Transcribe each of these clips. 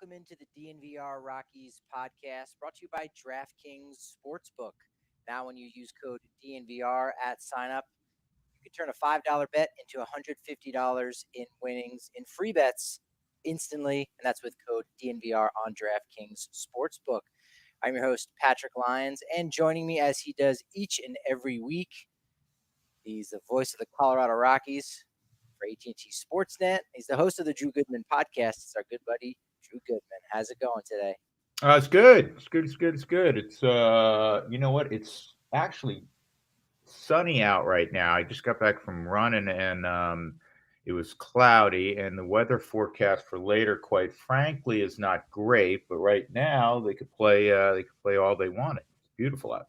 Welcome into the DNVR Rockies podcast brought to you by DraftKings Sportsbook. Now, when you use code DNVR at sign up, you can turn a $5 bet into $150 in winnings in free bets instantly, and that's with code DNVR on DraftKings Sportsbook. I'm your host, Patrick Lyons, and joining me as he does each and every week, he's the voice of the Colorado Rockies for AT&T SportsNet. He's the host of the Drew Goodman Podcast. It's our good buddy, Drew Goodman. How's it going today? It's good. It's good. It's good. It's good. It's you know what? It's actually sunny out right now. I just got back from running, and it was cloudy, and the weather forecast for later, quite frankly, is not great. But right now, they could play. They could play all they wanted. It's beautiful out.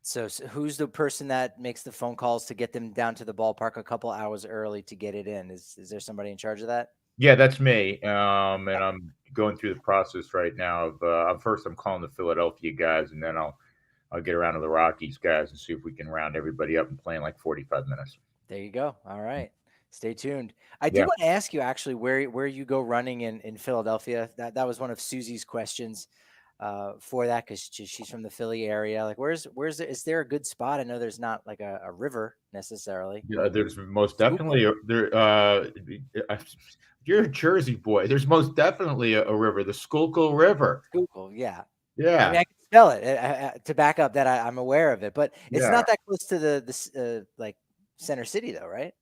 So who's the person that makes the phone calls to get them down to the ballpark a couple hours early to get it in? Is there somebody in charge of that? Yeah, that's me. And I'm going through the process right now of first I'm calling the Philadelphia guys, and then I'll get around to the Rockies guys and see if we can round everybody up and play in like 45 minutes. There you go. All right. Stay tuned. I did Yeah. want to ask you actually where you go running in Philadelphia. That was one of Susie's questions for that because she's from the Philly area. Like, is there a good spot? I know there's not like a river necessarily. Yeah, there's most definitely you're a Jersey boy. There's most definitely a river, the Schuylkill River. Schuylkill, yeah. I Yeah, mean, I can spell it to back up that I'm aware of it, but it's yeah. not that close to the like center city though, right?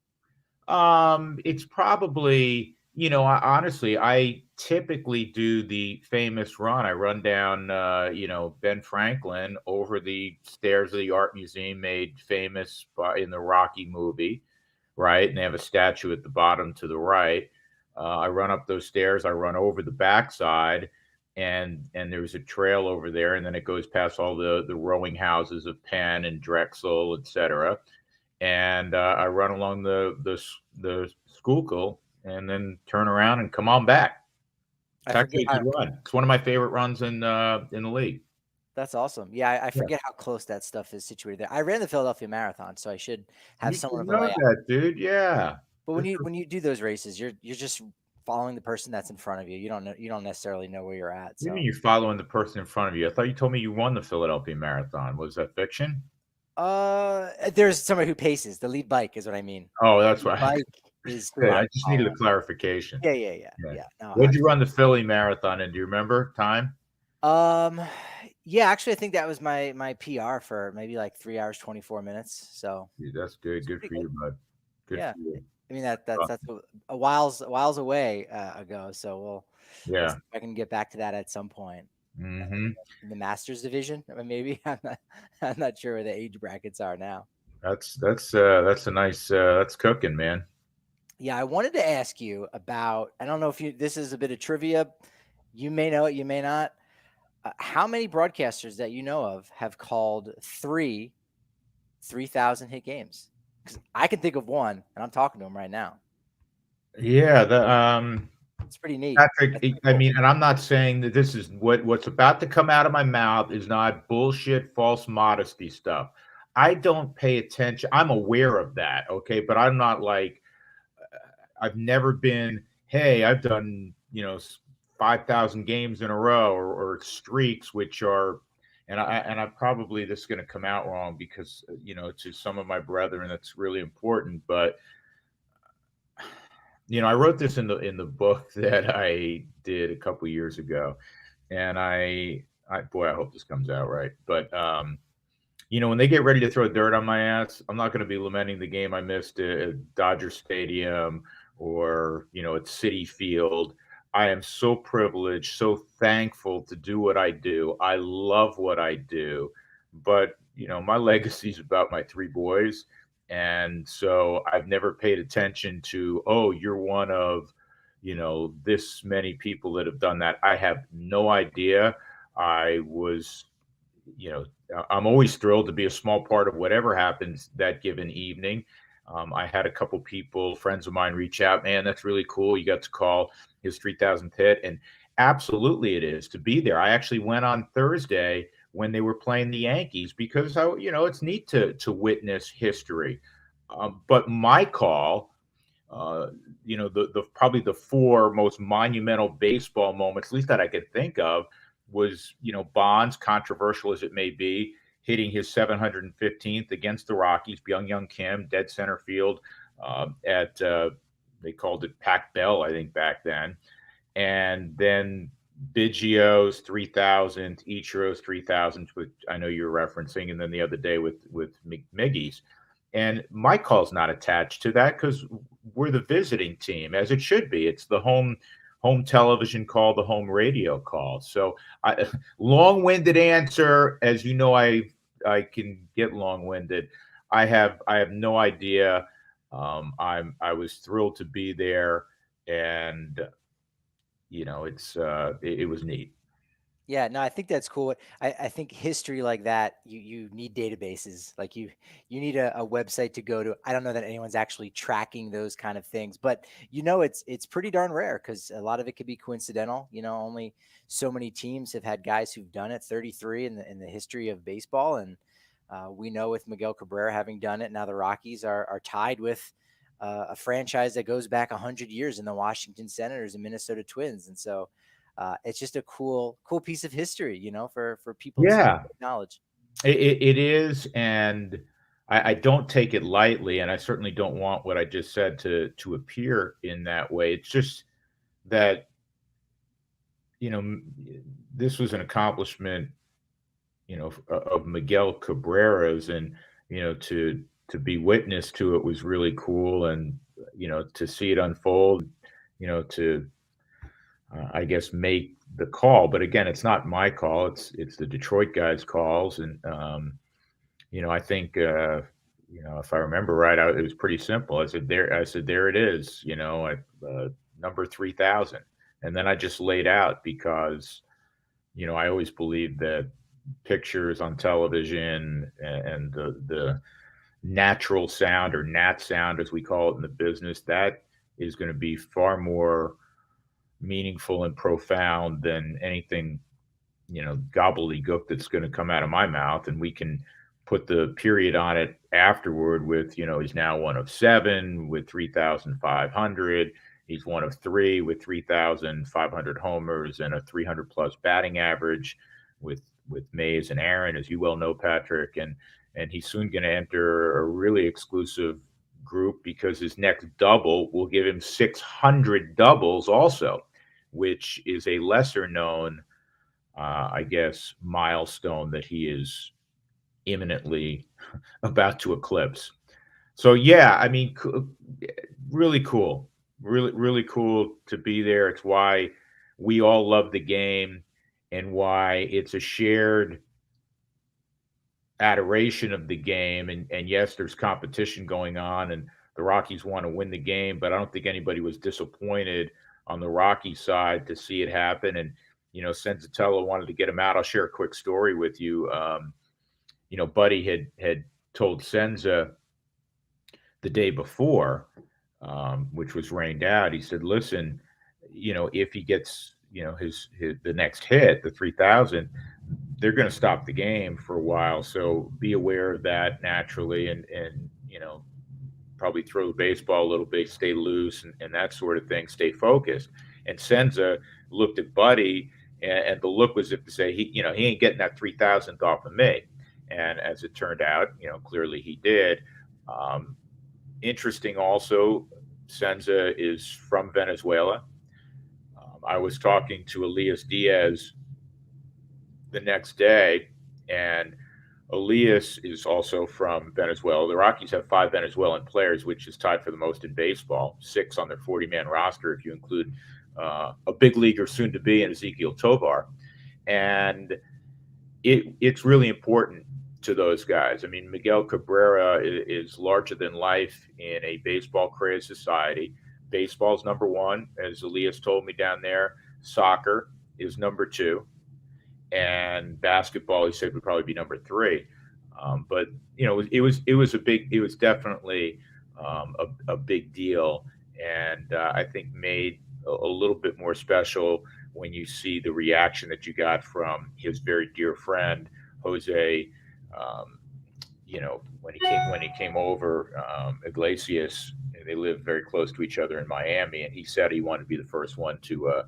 It's probably, honestly, I typically do the famous run. I run down, Ben Franklin over the stairs of the art museum made famous in the Rocky movie, right? And they have a statue at the bottom to the right. I run up those stairs. I run over the backside, and there's a trail over there, and then it goes past all the rowing houses of Penn and Drexel, etc. And I run along the Schuylkill and then turn around and come on back. It's actually a good run. It's one of my favorite runs in the league. That's awesome. Yeah, I forget how close that stuff is situated there. I ran the Philadelphia Marathon, so I should have You someone should of a know layout. that, dude. Yeah. But when you do those races, you're just following the person that's in front of you. You don't necessarily know where you're at. What do you So mean you're following the person in front of you? I thought you told me you won the Philadelphia Marathon. Was that fiction? there's somebody who paces. The lead bike is what I mean. Oh, that's The right. bike is who Okay, I'm I just needed a following. clarification. Yeah. No, What'd you run the Philly Marathon in? Do you remember time? Yeah, actually, I think that was my PR for maybe like 3 hours 24 minutes. So Dude, that's good. Good for you, bud. Good yeah, for you. I mean that's a whiles away ago. So we'll Yeah. see if I can get back to that at some point. Mm-hmm. In the Masters division, maybe I'm not sure where the age brackets are now. That's a nice that's cooking, man. Yeah, I wanted to ask you about. I don't know if this is a bit of trivia. You may know it, you may not. How many broadcasters that you know of have called 3,000 hit games? Because I can think of one, and I'm talking to him right now. Yeah, It's pretty neat. Patrick, That's I cool. mean, and I'm not saying that this is what's about to come out of my mouth is not bullshit, false modesty stuff. I don't pay attention. I'm aware of that, okay, but I'm not like I've never been. Hey, I've done 5,000 games in a row or streaks, which are, and I probably this is going to come out wrong because to some of my brethren that's really important, but I wrote this in the book that I did a couple years ago, and I boy, I hope this comes out right. But when they get ready to throw dirt on my ass, I'm not going to be lamenting the game I missed at Dodger Stadium or at Citi Field. I am so privileged, so thankful to do what I do. I love what I do, but my legacy is about my three boys. And so I've never paid attention to, oh, you're one of, this many people that have done that. I have no idea. I was, I'm always thrilled to be a small part of whatever happens that given evening. I had a couple people, friends of mine, reach out. Man, that's really cool. You got to call his 3,000th hit. And absolutely it is to be there. I actually went on Thursday when they were playing the Yankees because it's neat to witness history. But my call uh, the probably the four most monumental baseball moments, at least that I could think of, was Bonds, controversial as it may be, hitting his 715th against the Rockies, Byung Kim, dead center field at they called it Pac Bell, I think back then, and then Biggio's 3000, Ichiro's 3000, which I know you're referencing, and then the other day with Miggy's. And my call's not attached to that because we're the visiting team, as it should be. It's the home television call, the home radio call. So, long-winded answer, as you know, I can get long-winded. I have no idea. I was thrilled to be there, and it was neat. Yeah, no, I think that's cool. I think history like that, you need databases. Like you need a website to go to. I don't know that anyone's actually tracking those kind of things, but it's pretty darn rare because a lot of it could be coincidental. Only so many teams have had guys who've done it. 33 in the history of baseball, and we know with Miguel Cabrera having done it, now the Rockies are tied with a franchise that goes back 100 years in the Washington Senators and Minnesota Twins, and so it's just a cool piece of history, for people to Yeah, acknowledge. it is, and I don't take it lightly, and I certainly don't want what I just said to appear in that way. It's just that you know this was an accomplishment, of Miguel Cabrera's, and to be witness to it was really cool, and to see it unfold, to I guess make the call. But again, it's not my call. It's the Detroit guys' calls, and I think if I remember right, it was pretty simple. I said there. I said there it is. Number 3000, and then I just laid out because I always believed that pictures on television and the natural sound, or nat sound as we call it in the business, that is going to be far more meaningful and profound than anything gobbledygook that's going to come out of my mouth. And we can put the period on it afterward with he's now one of seven with 3,500. He's one of three with 3,500 homers and a 300 plus batting average with Mays and Aaron, as you well know, Patrick. And he's soon going to enter a really exclusive group because his next double will give him 600 doubles also, which is a lesser known, I guess, milestone that he is imminently about to eclipse. So yeah, I mean, really cool, really cool to be there. It's why we all love the game, and why it's a shared adoration of the game. And yes, there's competition going on, and the Rockies want to win the game, but I don't think anybody was disappointed on the Rocky side to see it happen. And Senzatella wanted to get him out. I'll share a quick story with you. Buddy had told Senza the day before, which was rained out. He said, "Listen, if he gets his the next hit, the 3000, they're going to stop the game for a while. So be aware of that naturally, and probably throw the baseball a little bit, stay loose, and that sort of thing. Stay focused." And Senza looked at Buddy, and the look was as if to say, he ain't getting that 3000th off of me. And as it turned out, clearly he did. Interesting also, Senza is from Venezuela. I was talking to Elias Diaz the next day, and Elias is also from Venezuela. The Rockies have 5 Venezuelan players, which is tied for the most in baseball, 6 on their 40-man roster if you include a big leaguer soon to be in Ezequiel Tovar. And it's really important to those guys. I mean, Miguel Cabrera is larger than life in a baseball crazed society. Baseball's number one, as Elias told me down there. Soccer is number 2, and basketball, he said, would probably be number 3. But it was definitely a big deal, and I think made a little bit more special when you see the reaction that you got from his very dear friend Jose. When he came over, Iglesias they live very close to each other in Miami, and he said he wanted to be the first one to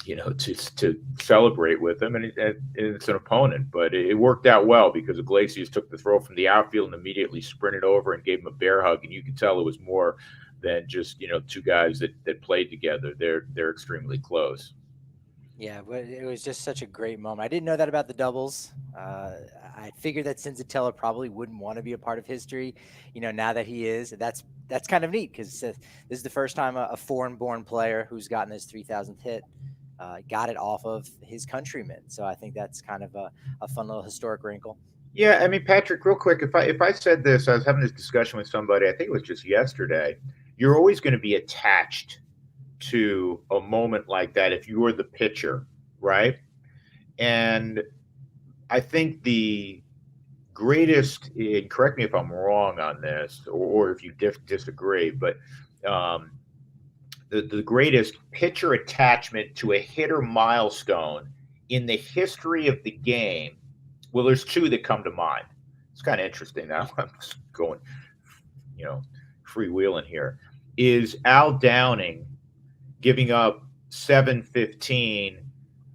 to celebrate with him, and it's an opponent, but it worked out well because Iglesias took the throw from the outfield and immediately sprinted over and gave him a bear hug, and you could tell it was more than just two guys that played together. They're extremely close. Yeah, but it was just such a great moment. I didn't know that about the doubles. I figured that Senzatella probably wouldn't want to be a part of history, now that he is. That's kind of neat because this is the first time a foreign-born player who's gotten his 3,000th hit got it off of his countrymen. So I think that's kind of a fun little historic wrinkle. Yeah, I mean, Patrick, real quick, if I said this, I was having this discussion with somebody, I think it was just yesterday, you're always going to be attached to a moment like that if you were the pitcher, right? And I think the greatest, and correct me if I'm wrong on this, or if you disagree, but the greatest pitcher attachment to a hitter milestone in the history of the game, well, there's two that come to mind. It's kind of interesting now. I'm just going, freewheeling here. Is Al Downing giving up 715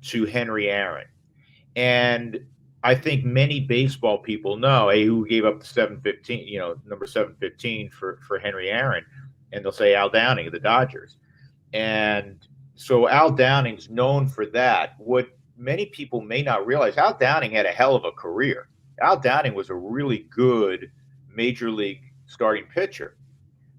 to Henry Aaron? And I think many baseball people know, hey, who gave up the 715, number 715 for Henry Aaron, and they'll say Al Downing of the Dodgers. And so Al Downing's known for that. What many people may not realize, Al Downing had a hell of a career. Al Downing was a really good major league starting pitcher,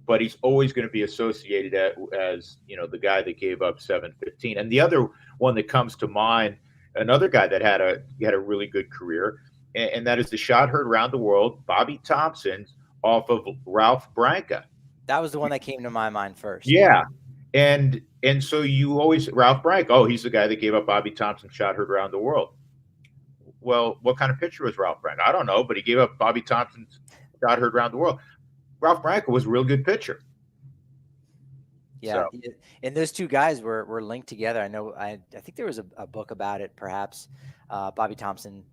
but he's always going to be associated as the guy that gave up 715. And the other one that comes to mind, another guy that had a really good career, and that is the shot heard around the world, Bobby Thompson, off of Ralph Branca. That was the one that came to my mind first. Yeah. And so you always, Ralph Branca, oh, he's the guy that gave up Bobby Thompson's shot heard around the world. Well, what kind of pitcher was Ralph Branca? I don't know, but he gave up Bobby Thompson's shot heard around the world. Ralph Branca was a real good pitcher. Yeah, so. And those two guys were linked together. I know. I think there was a book about it. Perhaps Bobby Thompson,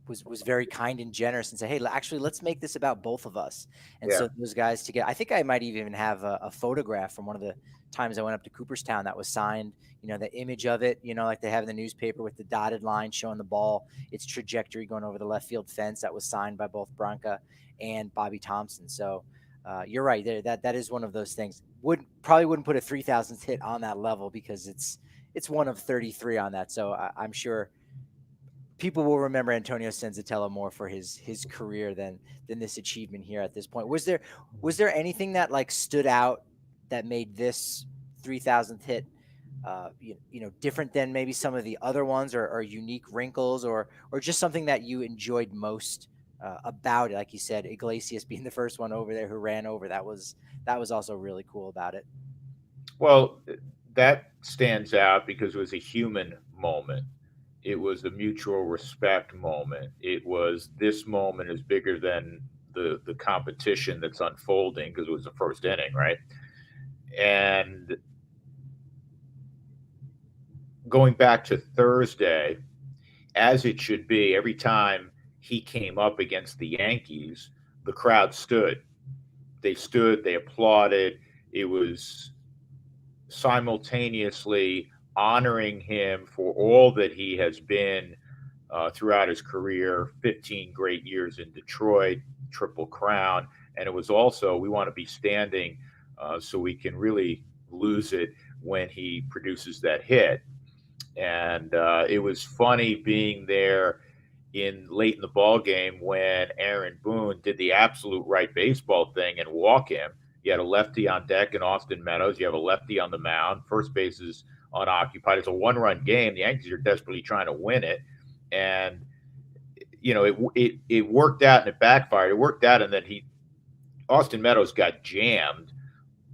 was very kind and generous and said, "Hey, actually, let's make this about both of us." And so those guys together. I think I might even have a photograph from one of the times I went up to Cooperstown that was signed. The image of it, like they have in the newspaper with the dotted line showing the ball, its trajectory going over the left field fence. That was signed by both Branca and Bobby Thompson. So. You're right there. That is one of those things. Probably wouldn't put a 3,000th hit on that level because it's one of 33 on that. So I'm sure people will remember Antonio Senzatella more for his career than this achievement here at this point. Was there anything that stood out that made this 3,000th hit different than maybe some of the other ones, or unique wrinkles, or just something that you enjoyed most? About it, like you said, Iglesias being the first one over there who ran over, that was also really cool about it. Well, that stands out because it was a human moment. It was a mutual respect moment. It was, this moment is bigger than the competition that's unfolding because it was the first inning, right? And going back to Thursday, as it should be, every time he came up against the Yankees, the crowd stood. They stood, they applauded. It was simultaneously honoring him for all that he has been throughout his career, 15 great years in Detroit, Triple Crown. And it was also, we want to be standing so we can really lose it when he produces that hit. And it was funny being there late in the ball game when Aaron Boone did the absolute right baseball thing and walk him. You had a lefty on deck in Austin Meadows. You have a lefty on the mound. First base is unoccupied. It's a one-run game. The Yankees are desperately trying to win it. And, it worked out and it backfired. It worked out, and then Austin Meadows got jammed,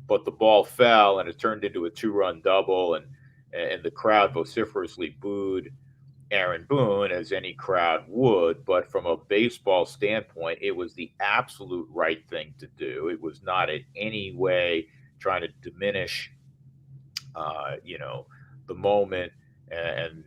but the ball fell and it turned into a two-run double, and the crowd vociferously booed Aaron Boone, as any crowd would. But from a baseball standpoint, it was the absolute right thing to do. It was not in any way trying to diminish, the moment and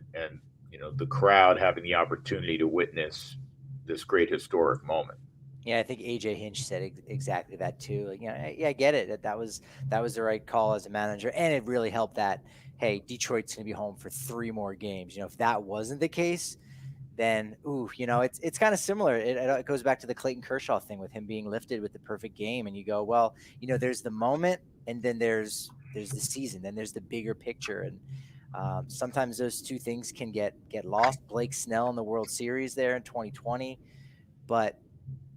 the crowd having the opportunity to witness this great historic moment. Yeah, I think AJ Hinch said exactly that too. Like, yeah, I get it. That was the right call as a manager, and it really helped that. Hey, Detroit's going to be home for 3 more games. If that wasn't the case, then it's kind of similar. It goes back to the Clayton Kershaw thing with him being lifted with the perfect game, and you go, well, there's the moment, and then there's the season, then there's the bigger picture, and sometimes those two things can get lost. Blake Snell in the World Series there in 2020, but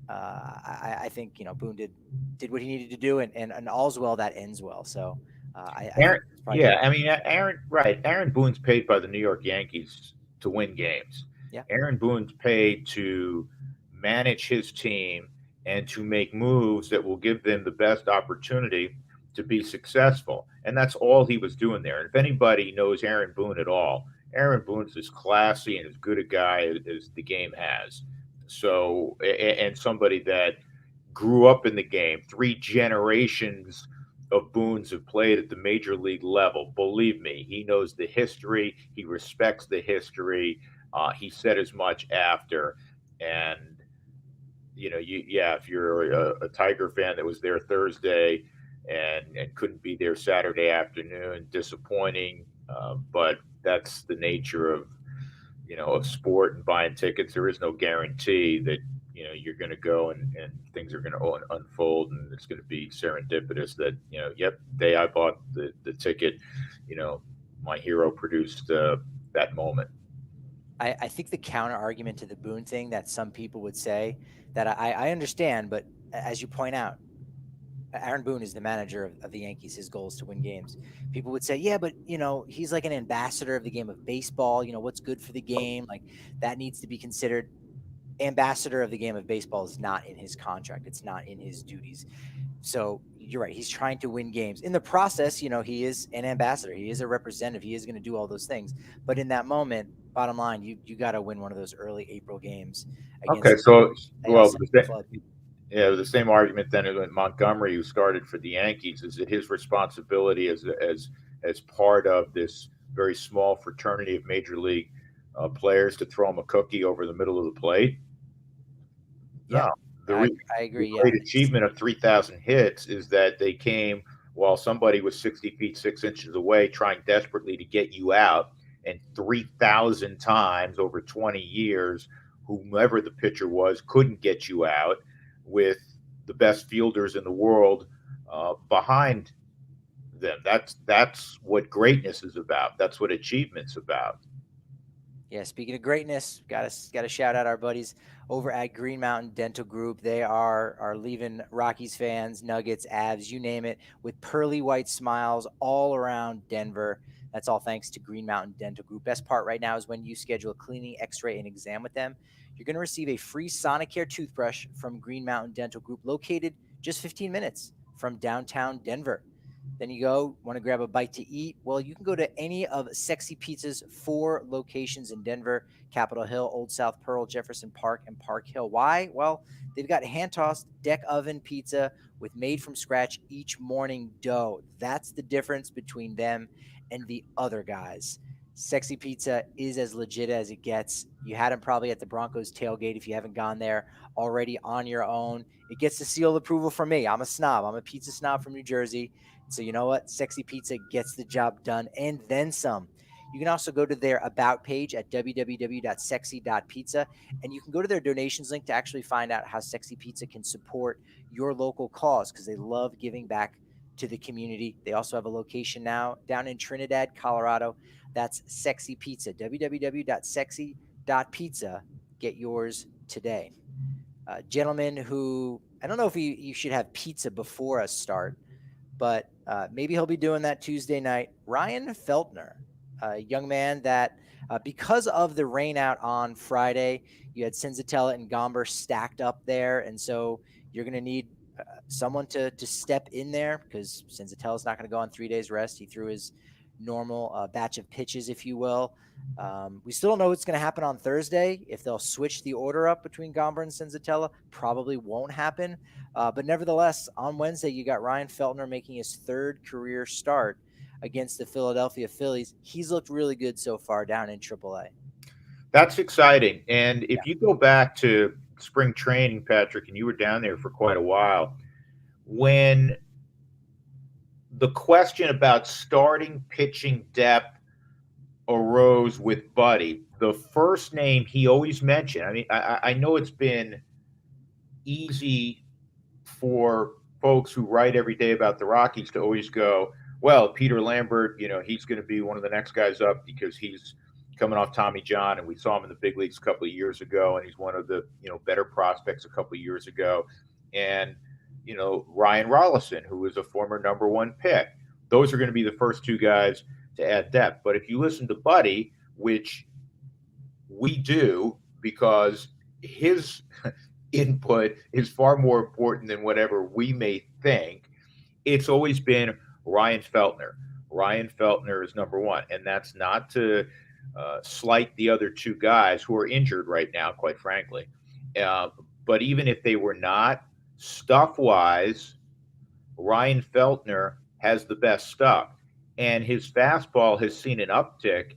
I think Boone did what he needed to do, and all's well that ends well. So I Aaron, think it's probably yeah, I mean, Aaron, right? Aaron Boone's paid by the New York Yankees to win games. yeah. Aaron Boone's paid to manage his team and to make moves that will give them the best opportunity to be successful. And that's all he was doing there. And if anybody knows Aaron Boone at all, Aaron Boone's as classy and as good a guy as the game has. So, and somebody that grew up in the game, 3 generations of Boones have played at the major league level. Believe me, he knows the history. He respects the history. He said as much after. And, if you're a Tiger fan that was there Thursday and couldn't be there Saturday afternoon, disappointing. But that's the nature of sport and buying tickets. There is no guarantee that you're going to go and things are going to unfold and it's going to be serendipitous that yep, day I bought the ticket, my hero produced that moment. I think the counter argument to the Boone thing that some people would say that I understand, but as you point out, Aaron Boone is the manager of the Yankees. His goal is to win games. People would say, yeah, but he's like an ambassador of the game of baseball. What's good for the game, like that needs to be considered. Ambassador of the game of baseball is not in his contract. It's not in his duties. So you're right. He's trying to win games. In the process, he is an ambassador. He is a representative. He is going to do all those things. But in that moment, bottom line, you got to win one of those early April games Okay, against so AL well, Central club. yeah, the same argument then with Montgomery, who started for the Yankees, is it his responsibility as part of this very small fraternity of major league players to throw him a cookie over the middle of the plate? Yeah, No, I, I the agree. Yeah, great achievement of 3,000 hits is that they came while somebody was 60 feet 6 inches away, trying desperately to get you out, and 3,000 times over 20 years, whomever the pitcher was couldn't get you out, with the best fielders in the world behind them. That's what greatness is about. That's what achievement's about. Yeah, speaking of greatness, got to shout out our buddies over at Green Mountain Dental Group. They are leaving Rockies fans, Nuggets, Avs, you name it, with pearly white smiles all around Denver. That's all thanks to Green Mountain Dental Group. Best part right now is when you schedule a cleaning, X-ray, and exam with them, you're going to receive a free Sonicare toothbrush from Green Mountain Dental Group, located just 15 minutes from downtown Denver. Then you want to grab a bite to eat? Well, you can go to any of Sexy Pizza's 4 locations in Denver: Capitol Hill, Old South Pearl, Jefferson Park, and Park Hill. Why? Well, they've got hand-tossed deck oven pizza with made from scratch each morning dough. That's the difference between them and the other guys. Sexy Pizza is as legit as it gets. You had them probably at the Broncos tailgate if you haven't gone there already on your own. It gets the seal of approval from me. I'm a snob. I'm a pizza snob from New Jersey. So you know what? Sexy Pizza gets the job done and then some. You can also go to their about page at www.sexy.pizza, and you can go to their donations link to actually find out how Sexy Pizza can support your local cause, because they love giving back to the community. They also have a location now down in Trinidad, Colorado. That's Sexy Pizza, www.sexy.pizza. Get yours today. Gentlemen who, I don't know if you should have pizza before a start, but maybe he'll be doing that Tuesday night. Ryan Feltner, a young man that, because of the rain out on Friday, you had Senzatella and Gomber stacked up there, and so you're going to need someone to step in there, because Senzatella's not going to go on 3 days rest. He threw his normal batch of pitches, if you will. We still don't know what's going to happen on Thursday. If they'll switch the order up between Gomber and Senzatella, probably won't happen. But nevertheless, on Wednesday, you got Ryan Feltner making his 3rd career start against the Philadelphia Phillies. He's looked really good so far down in AAA. That's exciting. And if you go back to spring training, Patrick, and you were down there for quite a while. When the question about starting pitching depth arose with Buddy, the first name he always mentioned, I mean, I know it's been easy for folks who write every day about the Rockies to always go, well, Peter Lambert, he's going to be one of the next guys up because he's coming off Tommy John, and we saw him in the big leagues a couple of years ago, and he's one of the better prospects a couple of years ago. And Ryan Rollison, who was a former number one pick. Those are going to be the first two guys to add depth. But if you listen to Buddy, which we do because his input is far more important than whatever we may think, it's always been Ryan Feltner. Ryan Feltner is number one. And that's not to slight the other two guys who are injured right now, quite frankly. But even if they were not, stuff-wise, Ryan Feltner has the best stuff. And his fastball has seen an uptick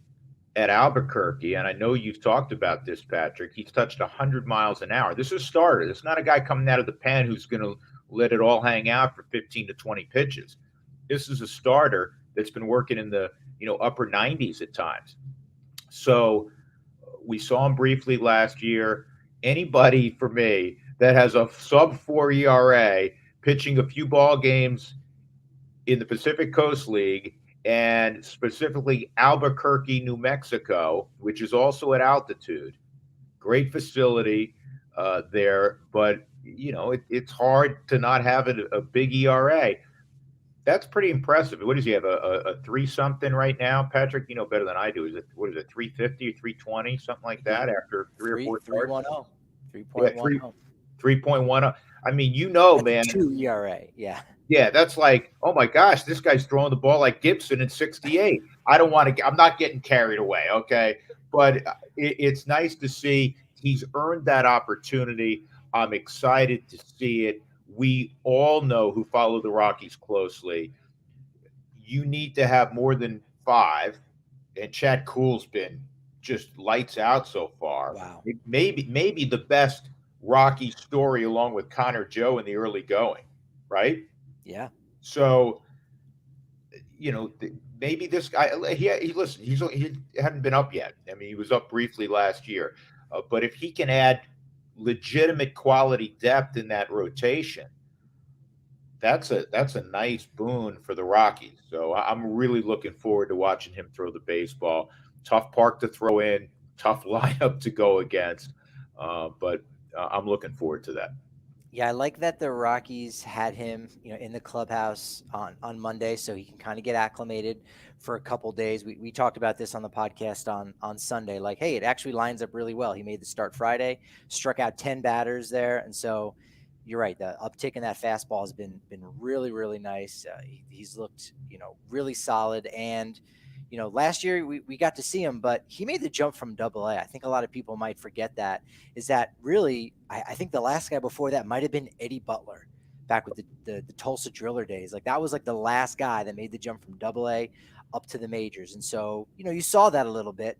at Albuquerque. And I know you've talked about this, Patrick. He's touched 100 miles an hour. This is a starter. This is not a guy coming out of the pen who's going to let it all hang out for 15 to 20 pitches. This is a starter that's been working in the upper 90s at times. So we saw him briefly last year. Anybody, for me, that has a sub-4 ERA, pitching a few ball games in the Pacific Coast League, and specifically Albuquerque, New Mexico, which is also at altitude. Great facility there, but, it's hard to not have a big ERA. That's pretty impressive. What does he have, a 3-something right now, Patrick? You know better than I do. Is it 350 or 320, something like that after 3 or 4 starts? 3.10. 3.10. I mean, That's man. 2 ERA. Yeah. Yeah, that's like, oh my gosh, this guy's throwing the ball like Gibson in 68. I'm not getting carried away, okay? But it's nice to see he's earned that opportunity. I'm excited to see it. We all know, who follow the Rockies closely, you need to have more than 5, and Chad Kuhl's been just lights out so far. Wow. Maybe the best Rocky story, along with Connor Joe in the early going, right? Yeah. So, maybe this guy, he hadn't been up yet. I mean, he was up briefly last year. But if he can add legitimate quality depth in that rotation, that's a nice boon for the Rockies. So I'm really looking forward to watching him throw the baseball. Tough park to throw in, tough lineup to go against. But I'm looking forward to that. Yeah, I like that the Rockies had him, in the clubhouse on Monday, so he can kind of get acclimated for a couple days. We talked about this on the podcast on Sunday. Like, hey, it actually lines up really well. He made the start Friday, struck out 10 batters there, and so you're right. The uptick in that fastball has been really, really nice. He's looked, really solid. And last year we got to see him, but he made the jump from Double-A. I think a lot of people might forget that. Is that really? I think the last guy before that might have been Eddie Butler, back with the Tulsa Driller days. Like, that was like the last guy that made the jump from Double-A up to the majors. And so you saw that a little bit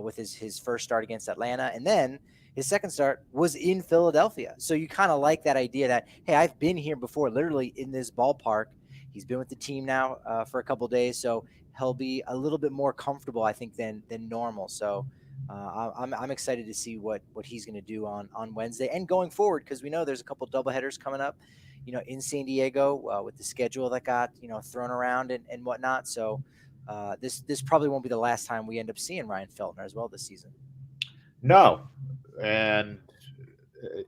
with his first start against Atlanta, and then his second start was in Philadelphia. So you kind of like that idea that, hey, I've been here before, literally in this ballpark. He's been with the team now for a couple of days, so he'll be a little bit more comfortable, I think, than normal. So I'm excited to see what he's going to do on Wednesday and going forward, because we know there's a couple doubleheaders coming up, in San Diego with the schedule that got thrown around and whatnot. So this probably won't be the last time we end up seeing Ryan Feltner as well this season. No, and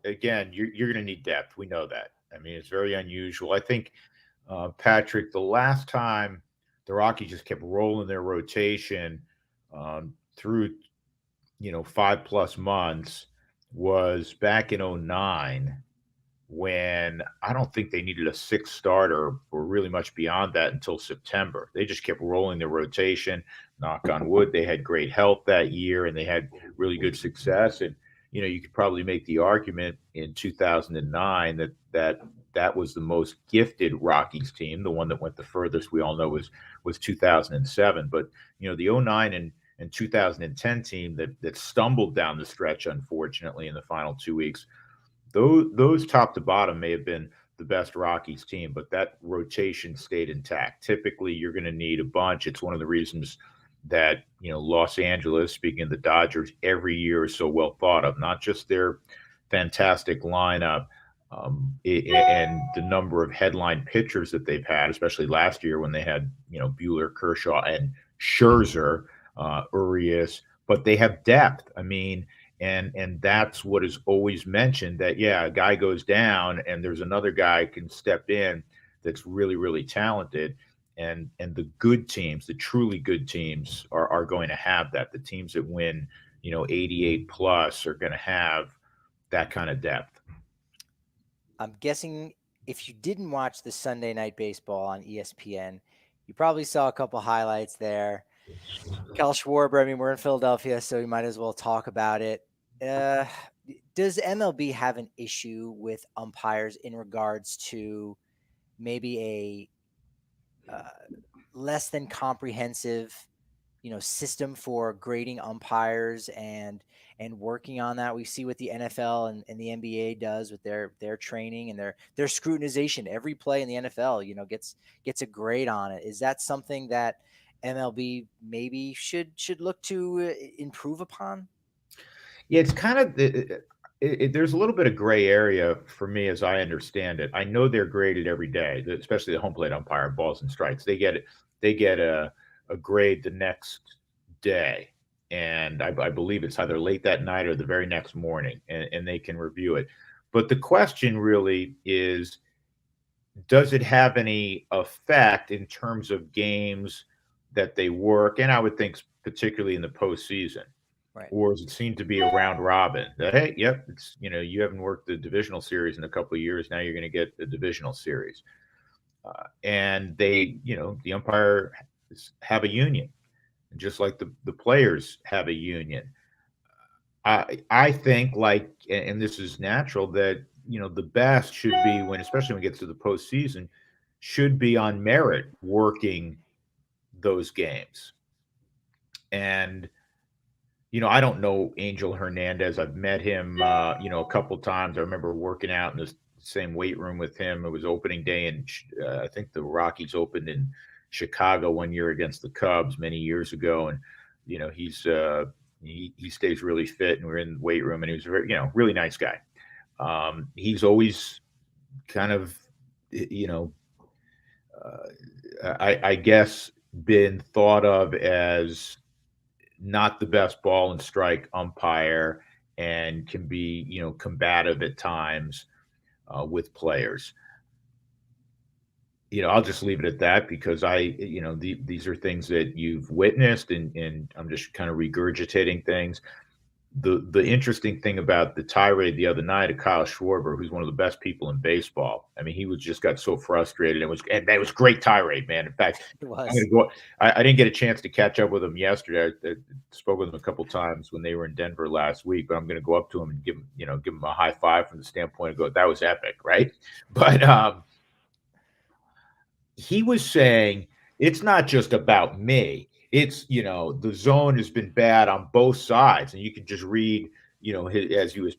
again, you're going to need depth. We know that. I mean, it's very unusual. I think, Patrick, the last time the Rockies just kept rolling their rotation through 5+ months was back in 2009, when I don't think they needed a 6th starter or really much beyond that until September. They just kept rolling their rotation. Knock on wood, they had great health that year, and they had really good success. And you could probably make the argument in 2009 that was the most gifted Rockies team. The one that went the furthest, we all know, was 2007. But the 2009 and 2010 team that stumbled down the stretch, unfortunately, in the final 2 weeks, those top to bottom may have been the best Rockies team, but that rotation stayed intact. Typically, you're going to need a bunch. It's one of the reasons that Los Angeles, speaking of the Dodgers, every year is so well thought of. Not just their fantastic lineup, and the number of headline pitchers that they've had, especially last year when they had Buehler, Kershaw, and Scherzer, Urias, but they have depth. I mean, and that's what is always mentioned, that a guy goes down and there's another guy can step in that's really, really talented. And the good teams, the truly good teams, are going to have that. The teams that win 88 plus are going to have that kind of depth. I'm guessing if you didn't watch the Sunday Night Baseball on ESPN, you probably saw a couple highlights there. Kyle Schwarber, I mean, we're in Philadelphia, so we might as well talk about it. Does MLB have an issue with umpires in regards to maybe a less than comprehensive, system for grading umpires and working on that? We see what the NFL and the NBA does with their training and their scrutinization. Every play in the NFL, gets a grade on it. Is that something that MLB maybe should look to improve upon? Yeah, it's kind of there's a little bit of gray area for me as I understand it. I know they're graded every day, especially the home plate umpire, balls and strikes. They get a grade the next day, and I believe it's either late that night or the very next morning, and they can review it. But the question really is, does it have any effect in terms of games that they work? And I would think particularly in the postseason. Right. Or does it seem to be a round robin that, hey, yep, it's, you haven't worked the divisional series in a couple of years. Now you're going to get the divisional series. And they, the umpire have a union, just like the players have a union. I think, and this is natural, that, the best should be especially when it gets to the postseason, should be on merit working those games. And, I don't know Angel Hernandez. I've met him, a couple times. I remember working out in the same weight room with him. It was opening day, and I think the Rockies opened in Chicago one year against the Cubs many years ago. And, he's he stays really fit, and we're in the weight room, and he was a very, really nice guy. He's always kind of, I guess, been thought of as not the best ball and strike umpire, and can be, combative at times with players. I'll just leave it at that, because these are things that you've witnessed, and I'm just kind of regurgitating things. The interesting thing about the tirade the other night of Kyle Schwarber, who's one of the best people in baseball. I mean, he got so frustrated. And that was a great tirade, man. In fact, It was. I'm gonna go. I didn't get a chance to catch up with him yesterday. I spoke with him a couple times when they were in Denver last week, but I'm going to go up to him and give him a high five from the standpoint of go, that was epic, right? But he was saying, it's not just about me. It's, the zone has been bad on both sides. And you can just read, as he was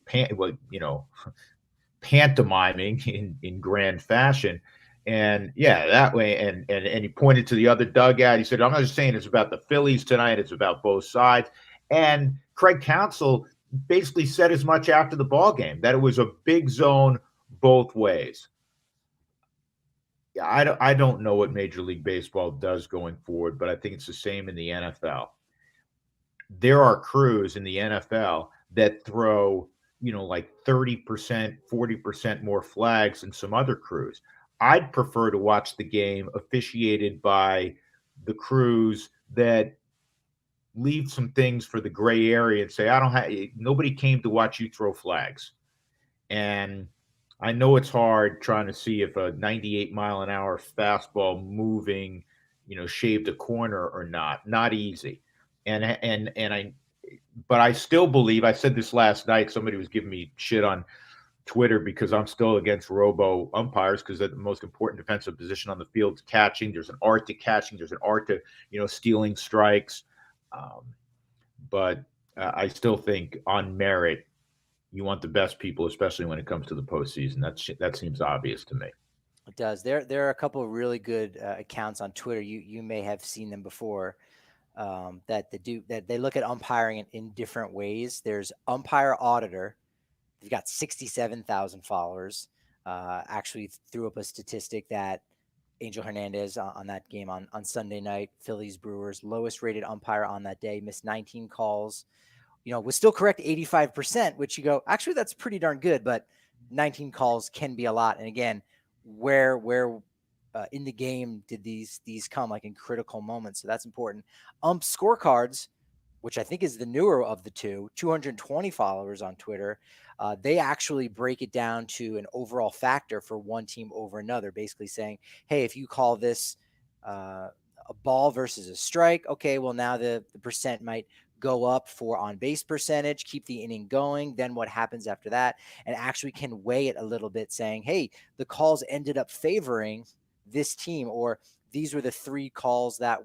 pantomiming in grand fashion. And that way. And he pointed to the other dugout. He said, I'm not just saying it's about the Phillies tonight. It's about both sides. And Craig Counsell basically said as much after the ball game, that it was a big zone both ways. I don't know what Major League Baseball does going forward, but I think it's the same in the NFL. There are crews in the NFL that throw, like 30%, 40% more flags than some other crews. I'd prefer to watch the game officiated by the crews that leave some things for the gray area and say, nobody came to watch you throw flags. And I know it's hard trying to see if a 98-mile-an-hour fastball moving, shaved a corner or not. Not easy. But I still believe, I said this last night, somebody was giving me shit on Twitter because I'm still against robo umpires, because the most important defensive position on the field is catching. There's an art to catching. There's an art to, stealing strikes. But I still think on merit, you want the best people, especially when it comes to the postseason. That seems obvious to me. It does. There are a couple of really good accounts on Twitter. You may have seen them before. That they look at umpiring in different ways. There's Umpire Auditor. They've got 67,000 followers. Actually threw up a statistic that Angel Hernandez on that game on Sunday night, Phillies Brewers, lowest rated umpire on that day, missed 19 calls. Was still correct 85%, which you go, actually, that's pretty darn good, but 19 calls can be a lot. And again, where in the game did these come, like in critical moments? So that's important. Scorecards, which I think is the newer of the two, 220 followers on Twitter. They actually break it down to an overall factor for one team over another, basically saying, hey, if you call this a ball versus a strike, okay, well, now the percent might go up for on base percentage, keep the inning going. Then what happens after that? And actually can weigh it a little bit, saying, hey, the calls ended up favoring this team, or these were the three calls that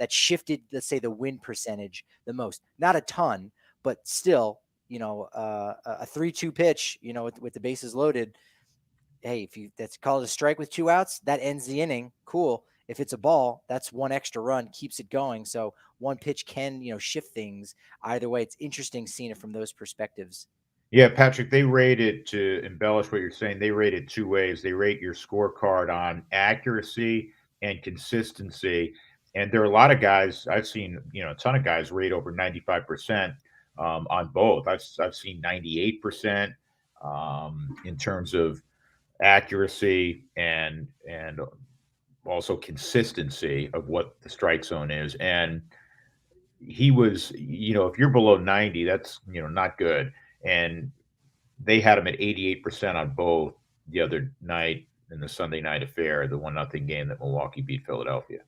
shifted, let's say, the win percentage the most. Not a ton, but still, a 3-2 pitch, with the bases loaded. Hey, if that's called a strike with 2 outs, that ends the inning. Cool. If it's a ball, that's one extra run, keeps it going. So one pitch can, shift things either way. It's interesting seeing it from those perspectives. Yeah, Patrick, they rate it, to embellish what you're saying, they rate it two ways. They rate your scorecard on accuracy and consistency. And there are a lot of guys, I've seen, a ton of guys rate over 95% on both. I've seen 98% in terms of accuracy and also consistency of what the strike zone is. And he was, if you're below 90, that's, not good. And they had him at 88% on both the other night in the Sunday night affair, the 1-0 game that Milwaukee beat Philadelphia.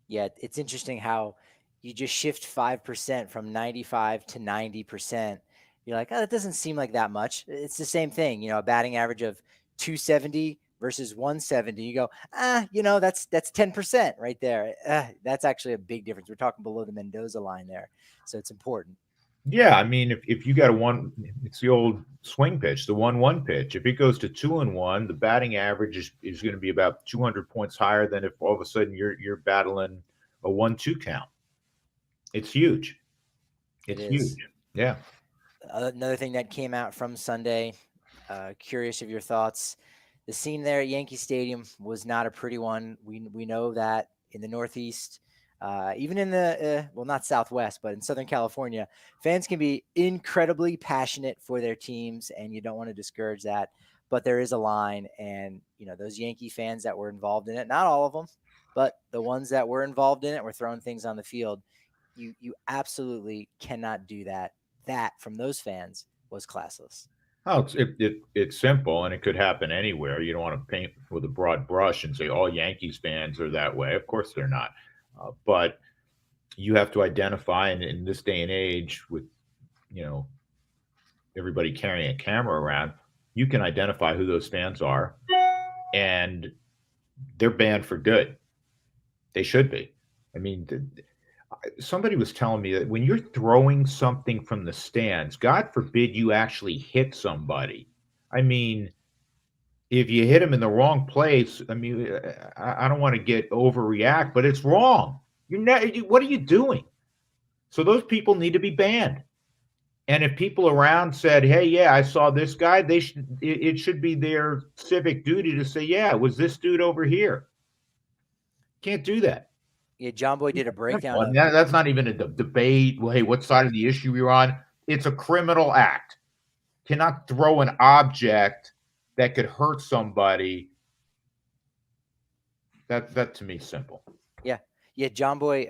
Yeah, it's interesting how you just shift 5% from 95 to 90%. You're like, oh, that doesn't seem like that much. It's the same thing, a batting average of 270 versus 170. You go, that's 10% right there. That's actually a big difference. We're talking below the Mendoza line there. So it's important. Yeah, I mean, if you got it's the old swing pitch, the 1-1 pitch. If it goes to 2-1, the batting average is going to be about 200 points higher than if all of a sudden you're battling a 1-2 count. It's huge. It's huge. Yeah. Another thing that came out from Sunday, curious of your thoughts. The scene there at Yankee Stadium was not a pretty one. We know that in the Northeast, even in the, not Southwest, but in Southern California, fans can be incredibly passionate for their teams, and you don't want to discourage that. But there is a line, and, those Yankee fans that were involved in it, not all of them, but the ones that were involved in it were throwing things on the field. You absolutely cannot do that. That, from those fans, was classless. Oh, it's simple, and it could happen anywhere. You don't want to paint with a broad brush and say all Yankees fans are that way. Of course they're not. But you have to identify, and in this day and age with, everybody carrying a camera around, you can identify who those fans are, and they're banned for good. They should be. I mean, somebody was telling me that when you're throwing something from the stands, God forbid you actually hit somebody. I mean, if you hit them in the wrong place, I mean, I don't want to get overreact, but it's wrong. What are you doing? So those people need to be banned. And if people around said, "Hey, yeah, I saw this guy," it should be their civic duty to say, "Yeah, it was this dude over here." Can't do that. Yeah, John Boy did a breakdown. That's not even a debate. Well, hey, what side of the issue you're on? It's a criminal act. Cannot throw an object that could hurt somebody. That to me is simple. Yeah. John Boy,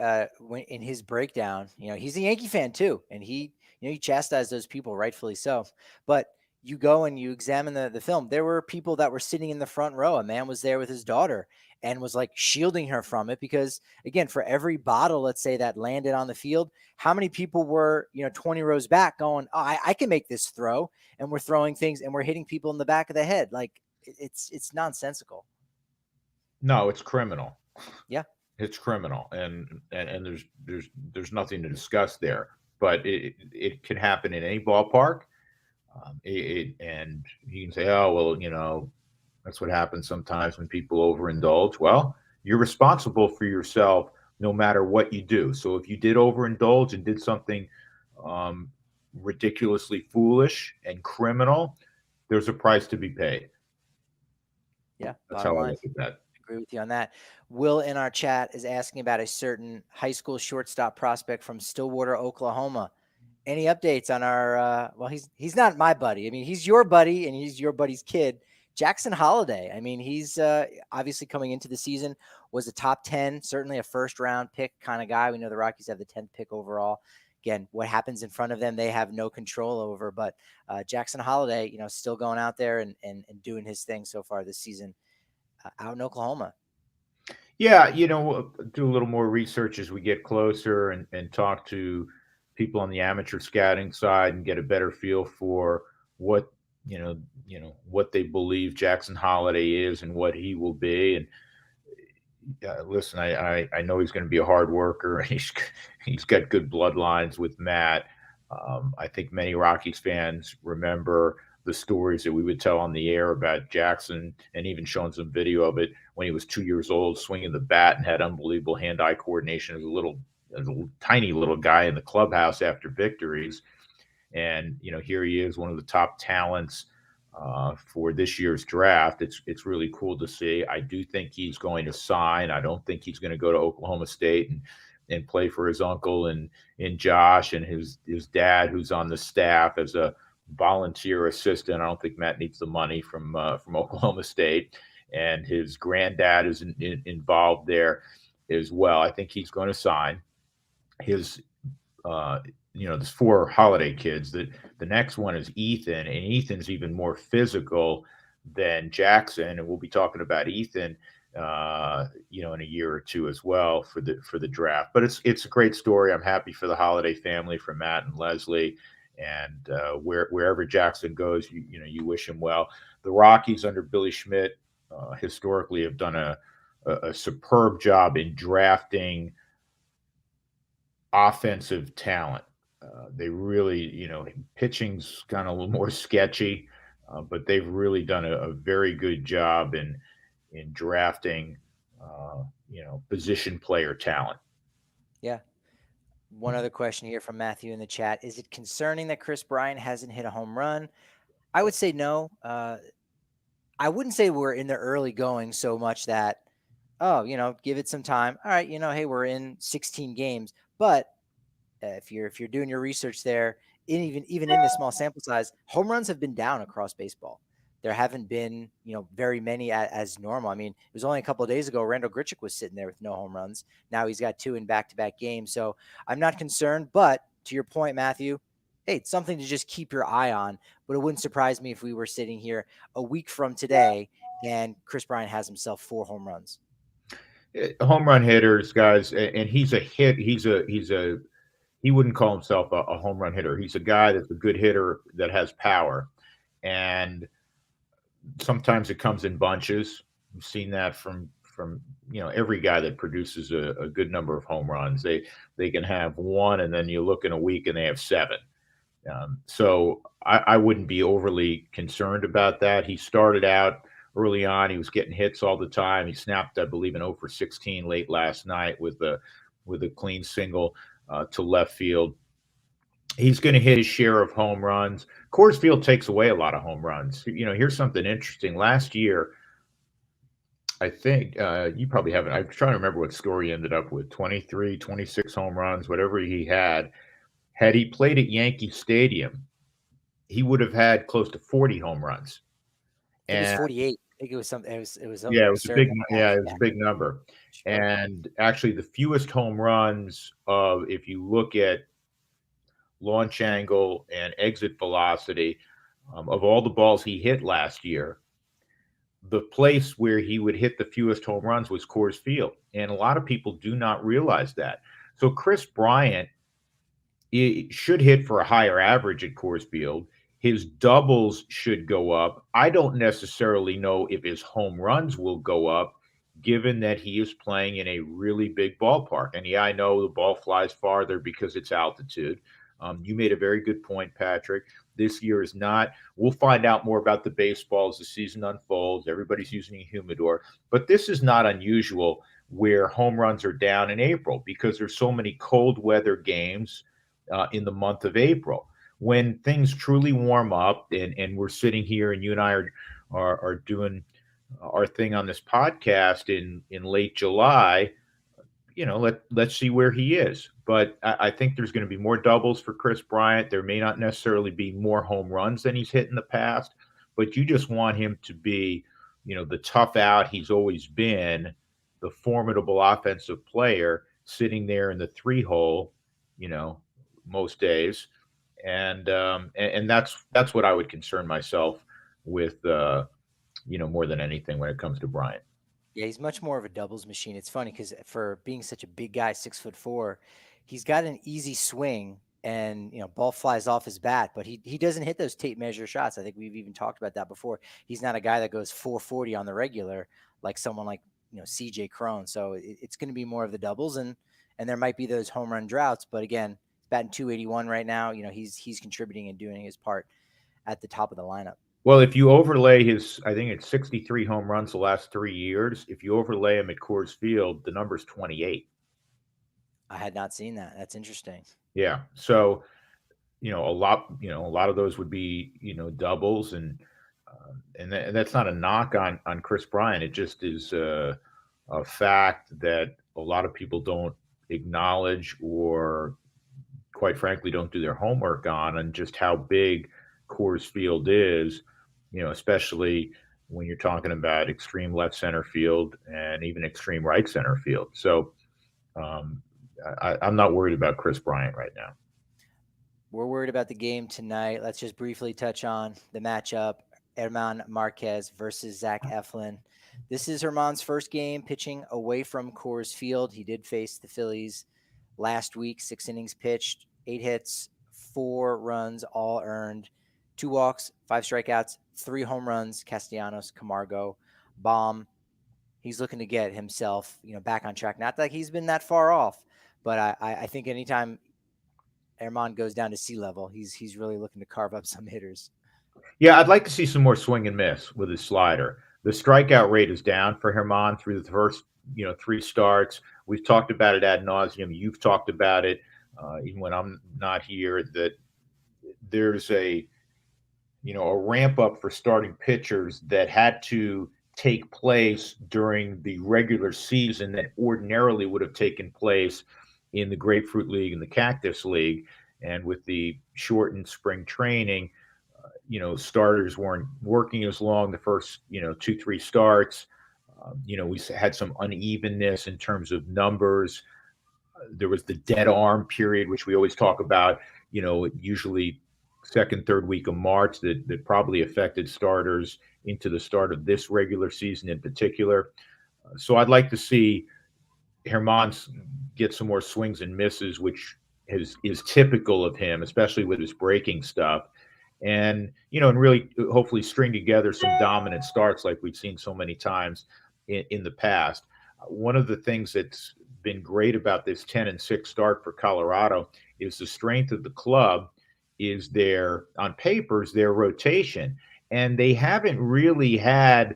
in his breakdown, he's a Yankee fan too, and he chastised those people, rightfully so. But you go and you examine the film. There were people that were sitting in the front row. A man was there with his daughter and was like shielding her from it because, again, for every bottle, let's say, that landed on the field, how many people were 20 rows back going, "Oh, I can make this throw," and we're throwing things and we're hitting people in the back of the head. Like it's nonsensical. No, it's criminal. Yeah. It's criminal, and there's nothing to discuss there. But it can happen in any ballpark, And you can say, oh, well, that's what happens sometimes when people overindulge. Well, you're responsible for yourself no matter what you do. So if you did overindulge and did something um, ridiculously foolish and criminal, there's a price to be paid. Yeah, That's bottom how I line. look at that. Agree with you on that. Will in our chat is asking about a certain high school shortstop prospect from Stillwater, Oklahoma. Any updates on our? Well, he's not my buddy. I mean, he's your buddy, and he's your buddy's kid, Jackson Holiday. I mean, he's obviously coming into the season was a top 10, certainly a first round pick kind of guy. We know the Rockies have the 10th pick overall. Again, what happens in front of them, they have no control over. But Jackson Holiday, still going out there and doing his thing so far this season out in Oklahoma. Yeah, we'll do a little more research as we get closer and talk to people on the amateur scouting side and get a better feel for what what they believe Jackson Holiday is and what he will be. And listen, I know he's going to be a hard worker. He's got good bloodlines with Matt. I think many Rockies fans remember the stories that we would tell on the air about Jackson, and even showing some video of it when he was 2 years old, swinging the bat and had unbelievable hand-eye coordination as a tiny little guy in the clubhouse after victories. And here he is, one of the top talents for this year's draft. It's really cool to see. I do think he's going to sign. I don't think he's going to go to Oklahoma State and play for his uncle and Josh and his dad, who's on the staff as a volunteer assistant. I don't think Matt needs the money from Oklahoma State, and his granddad is involved there as well. I think he's going to sign. His there's four Holiday kids. The next one is Ethan, and Ethan's even more physical than Jackson, and we'll be talking about Ethan in a year or two as well for the draft. But it's a great story. I'm happy for the Holiday family, for Matt and Leslie, and wherever Jackson goes, you wish him well. The Rockies under Billy Schmidt historically have done a superb job in drafting offensive talent. They really, pitching's kind of a little more sketchy, but they've really done a very good job in drafting, position player talent. Yeah. One other question here from Matthew in the chat. Is it concerning that Kris Bryant hasn't hit a home run? I would say no. I wouldn't say we're in the early going so much that, give it some time. All right, hey, we're in 16 games. But if you're doing your research there, even in the small sample size, home runs have been down across baseball. There haven't been, very many as normal. I mean, it was only a couple of days ago, Randall Grichuk was sitting there with no home runs. Now he's got 2 in back-to-back games. So I'm not concerned. But to your point, Matthew, hey, it's something to just keep your eye on. But it wouldn't surprise me if we were sitting here a week from today and Kris Bryant has himself 4 home runs. Home run hitters, guys, and he's a hit. He wouldn't call himself a home run hitter. He's a guy that's a good hitter that has power, and sometimes it comes in bunches. We've seen that from every guy that produces a good number of home runs. They can have one, and then you look in a week and they have 7. So I wouldn't be overly concerned about that. He started out early on. He was getting hits all the time. He snapped, I believe, an 0 for 16 late last night with a clean single to left field. He's going to hit his share of home runs. Coors Field takes away a lot of home runs. Here's something interesting. Last year, I think you probably haven't. I'm trying to remember what score he ended up with, 23, 26 home runs, whatever he had. Had he played at Yankee Stadium, he would have had close to 40 home runs. I think it was 48. I think it was something. It was it was a big. Yeah, it was a big number. Sure. And actually, the fewest home runs if you look at launch angle and exit velocity of all the balls he hit last year, the place where he would hit the fewest home runs was Coors Field, and a lot of people do not realize that. So Kris Bryant should hit for a higher average at Coors Field. His doubles should go up. I don't necessarily know if his home runs will go up, given that he is playing in a really big ballpark. And yeah, I know the ball flies farther because it's altitude. You made a very good point, Patrick. This year is not. We'll find out more about the baseball as the season unfolds. Everybody's using a humidor, but this is not unusual where home runs are down in April because there's so many cold weather games in the month of April. When things truly warm up, and we're sitting here, and you and I are doing our thing on this podcast in late July, let's see where he is. But I think there's going to be more doubles for Chris Bryant. There may not necessarily be more home runs than he's hit in the past, but you just want him to be, the tough out he's always been, the formidable offensive player sitting there in the 3-hole, most days, and that's what I would concern myself with, more than anything when it comes to Bryant. Yeah, he's much more of a doubles machine. It's funny because for being such a big guy, 6'4", he's got an easy swing, and ball flies off his bat, but he doesn't hit those tape measure shots. I think we've even talked about that before. He's not a guy that goes 440 on the regular like someone like CJ Cron. So it's going to be more of the doubles, and there might be those home run droughts. But again, he's batting 281 right now. He's contributing and doing his part at the top of the lineup. Well, if you overlay his, I think it's 63 home runs the last 3 years. If you overlay him at Coors Field, the number's 28. I had not seen that. That's interesting. Yeah. So, a lot of those would be, doubles, and that's not a knock on Chris Bryant. It just is a fact that a lot of people don't acknowledge, or quite frankly don't do their homework on just how big Coors Field is, especially when you're talking about extreme left center field and even extreme right center field. So I'm not worried about Chris Bryant right now. We're worried about the game tonight. Let's just briefly touch on the matchup: Germán Márquez versus Zach Eflin. This is Germán's first game pitching away from Coors Field. He did face the Phillies last week. 6 innings pitched, 8 hits, 4 runs, all earned, 2 walks, 5 strikeouts, 3 home runs. Castellanos, Camargo, bomb. He's looking to get himself, back on track. Not that he's been that far off, but I think anytime Germán goes down to sea level, he's really looking to carve up some hitters. Yeah, I'd like to see some more swing and miss with his slider. The strikeout rate is down for Germán through the first, 3 starts. We've talked about it ad nauseum. You've talked about it, even when I'm not here, that there's a ramp up for starting pitchers that had to take place during the regular season that ordinarily would have taken place in the Grapefruit League and the Cactus League. And with the shortened spring training, starters weren't working as long the first, 2-3 starts. We had some unevenness in terms of numbers. There was the dead arm period, which we always talk about, usually second, third week of March, that probably affected starters into the start of this regular season in particular. So I'd like to see Germán get some more swings and misses, which is typical of him, especially with his breaking stuff. And, and really hopefully string together some dominant starts like we've seen so many times in the past. One of the things that's been great about this 10-6 start for Colorado is the strength of the club is their, on papers, their rotation. And they haven't really had,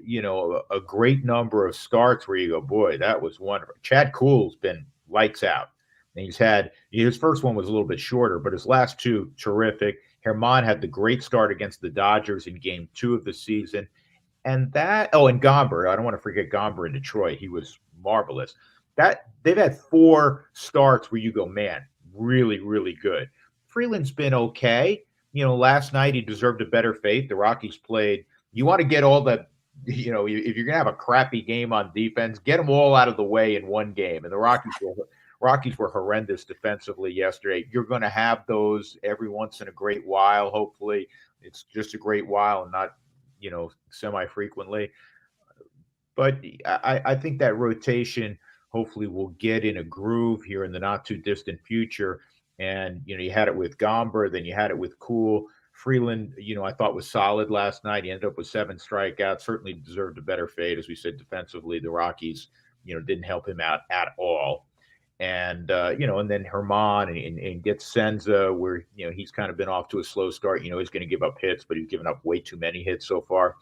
a great number of starts where you go, boy, that was wonderful. Chad Kuhl's been lights out. And his first one was a little bit shorter, but his last 2, terrific. Germán had the great start against the Dodgers in game 2 of the season. And Gomber. I don't want to forget Gomber in Detroit. He was marvelous. They've had 4 starts where you go, man, really, really good. Freeland's been okay. Last night he deserved a better fate. The Rockies played. You want to get all the, if you're going to have a crappy game on defense, get them all out of the way in one game. And the Rockies were horrendous defensively yesterday. You're going to have those every once in a great while. Hopefully it's just a great while and not, semi-frequently. But I think that rotation hopefully will get in a groove here in the not too distant future. And, you had it with Gomber, then you had it with Kuhl. Freeland, I thought was solid last night. He ended up with 7 strikeouts, certainly deserved a better fate. As we said, defensively, the Rockies, didn't help him out at all. And and then Germán and get Senza, where he's kind of been off to a slow start. He's going to give up hits, but he's given up way too many hits so far.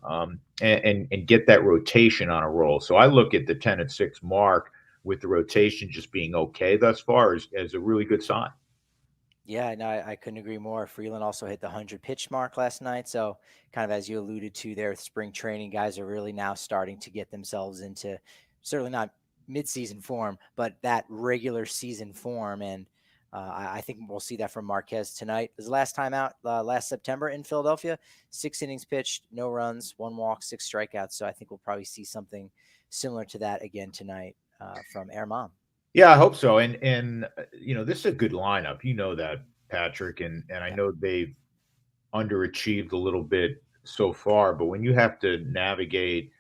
And get that rotation on a roll. So I look at the 10-6 mark with the rotation just being okay thus far as a really good sign. Yeah, no, I couldn't agree more. Freeland also hit the 100 pitch mark last night. So, kind of as you alluded to there, with spring training, guys are really now starting to get themselves into certainly not midseason form, but that regular season form. And I think we'll see that from Mrquez tonight. His last time out last September in Philadelphia, 6 innings pitched, no runs, 1 walk, 6 strikeouts. So, I think we'll probably see something similar to that again tonight from Germán. Yeah, I hope so. And this is a good lineup. You know that, Patrick, and I know they've underachieved a little bit so far, but when you have to navigate,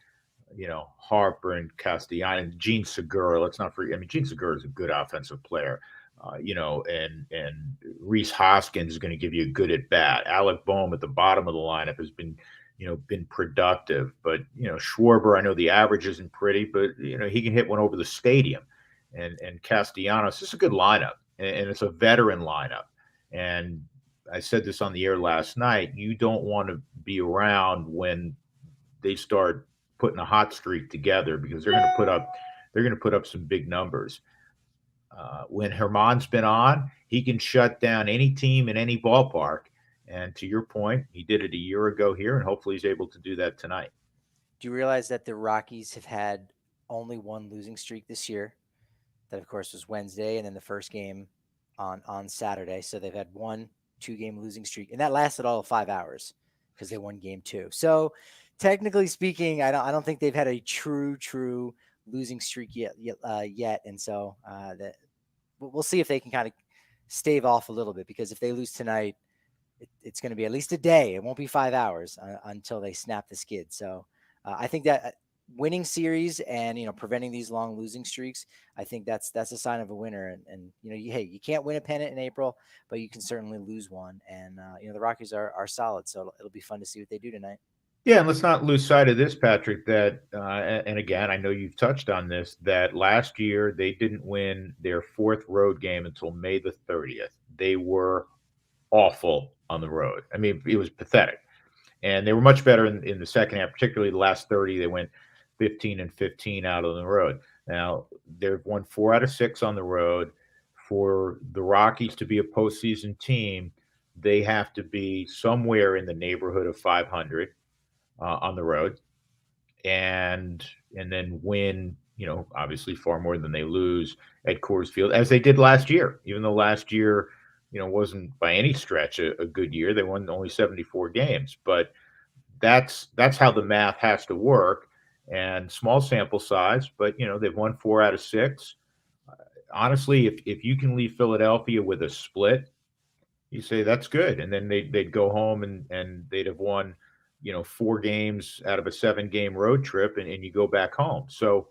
Harper and Castellano and Gene Segura, let's not forget. I mean, Gene Segura is a good offensive player, and Reese Hoskins is going to give you a good at bat. Alec Boehm at the bottom of the lineup has been productive, but Schwarber, I know the average isn't pretty, but he can hit one over the stadium. And Castellanos, this is a good lineup, and it's a veteran lineup. And I said this on the air last night. You don't want to be around when they start putting a hot streak together, because they're going to put up some big numbers. When Germán's been on, he can shut down any team in any ballpark. And to your point, he did it a year ago here, and hopefully he's able to do that tonight. Do you realize that the Rockies have had only 1 losing streak this year? That, of course, was Wednesday, and then the first game on Saturday. So they've had 1 2-game losing streak, and that lasted all of 5 hours because they won game 2. So technically speaking, I don't think they've had a true losing streak yet. And so that we'll see if they can kind of stave off a little bit, because if they lose tonight, it's going to be at least a day. It won't be 5 hours until they snap the skid. So I think that winning series and preventing these long losing streaks, I think that's a sign of a winner. And you can't win a pennant in April, but you can certainly lose one. And the Rockies are solid, so it'll be fun to see what they do tonight. Yeah, and let's not lose sight of this, Patrick, that and again, I know you've touched on this, that last year they didn't win their 4th road game until May the 30th. They were awful on the road. I mean, it was pathetic. And they were much better in the second half, particularly the last 30. They went 15-15 out on the road. Now, they've won 4 out of 6 on the road. For the Rockies to be a postseason team, they have to be somewhere in the neighborhood of 500 on the road, and then win, obviously far more than they lose at Coors Field, as they did last year. Even though last year, wasn't by any stretch a good year. They won only 74 games, but that's how the math has to work. And small sample size, but they've won 4 out of 6. Honestly, if you can leave Philadelphia with a split, you say that's good, and then they'd go home and they'd have won 4 games out of a 7-game road trip, and you go back home. So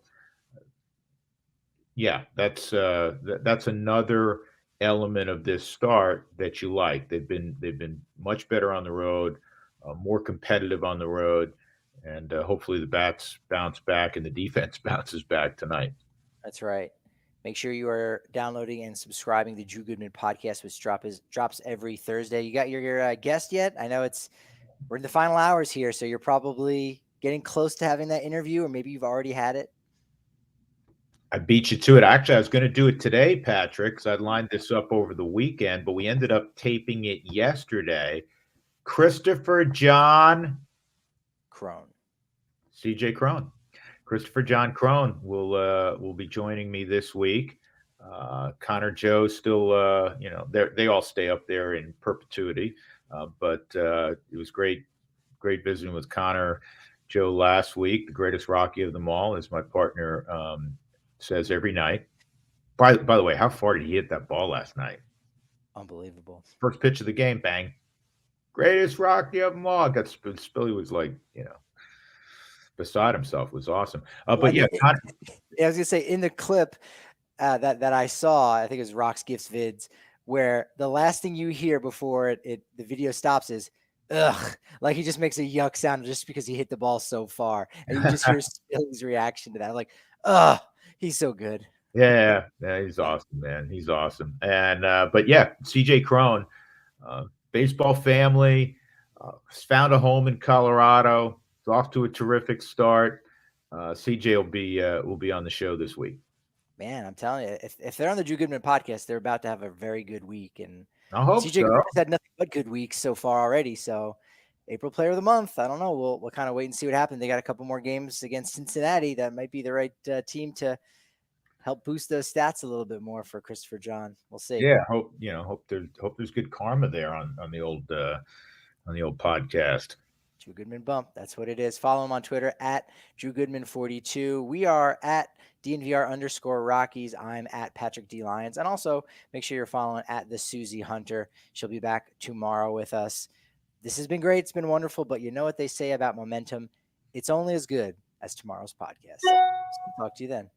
yeah, that's another element of this start that you like. They've been much better on the road, more competitive on the road, and hopefully the bats bounce back and the defense bounces back tonight. That's right. Make sure you are downloading and subscribing to the Drew Goodman Podcast, which drops every Thursday. You got your guest yet? I know we're in the final hours here, so you're probably getting close to having that interview, or maybe you've already had it. I beat you to it. Actually, I was going to do it today, Patrick, because I'd lined this up over the weekend, but we ended up taping it yesterday. Christopher John Crone. CJ Crone. Christopher John Crone will be joining me this week. Connor Joe still, they all stay up there in perpetuity. But it was great visiting with Connor Joe last week. The greatest Rocky of them all, as my partner says every night. By the way, how far did he hit that ball last night? Unbelievable. First pitch of the game, bang. Greatest Rocky of them all. Spilly was like, beside himself. It was awesome. But yeah, I was gonna say, in the clip that I saw, I think it was Rock's Gifts Vids, where the last thing you hear before the video stops is ugh, like he just makes a yuck sound just because he hit the ball so far, and you just hear Spilly's reaction to that, like, ugh, he's so good. Yeah, he's Yeah. awesome, man. He's awesome. And but yeah, CJ Crone, baseball family, found a home in Colorado. It's off to a terrific start. CJ will be on the show this week. Man, I'm telling you, if they're on the Drew Goodman podcast, they're about to have a very good week. And I hope CJ so. Crone has had nothing but good weeks so far already. So April Player of the Month, I don't know. We'll kind of wait and see what happens. They got a couple more games against Cincinnati. That might be the right team to help boost those stats a little bit more for Christopher John. We'll see. Yeah, hope there's good karma there on the old podcast. Drew Goodman Bump. That's what it is. Follow him on Twitter at Drew Goodman42. We are at DNVR_Rockies. I'm at Patrick D. Lyons. And also make sure you're following at the Susie Hunter. She'll be back tomorrow with us. This has been great. It's been wonderful. But you know what they say about momentum? It's only as good as tomorrow's podcast. So talk to you then.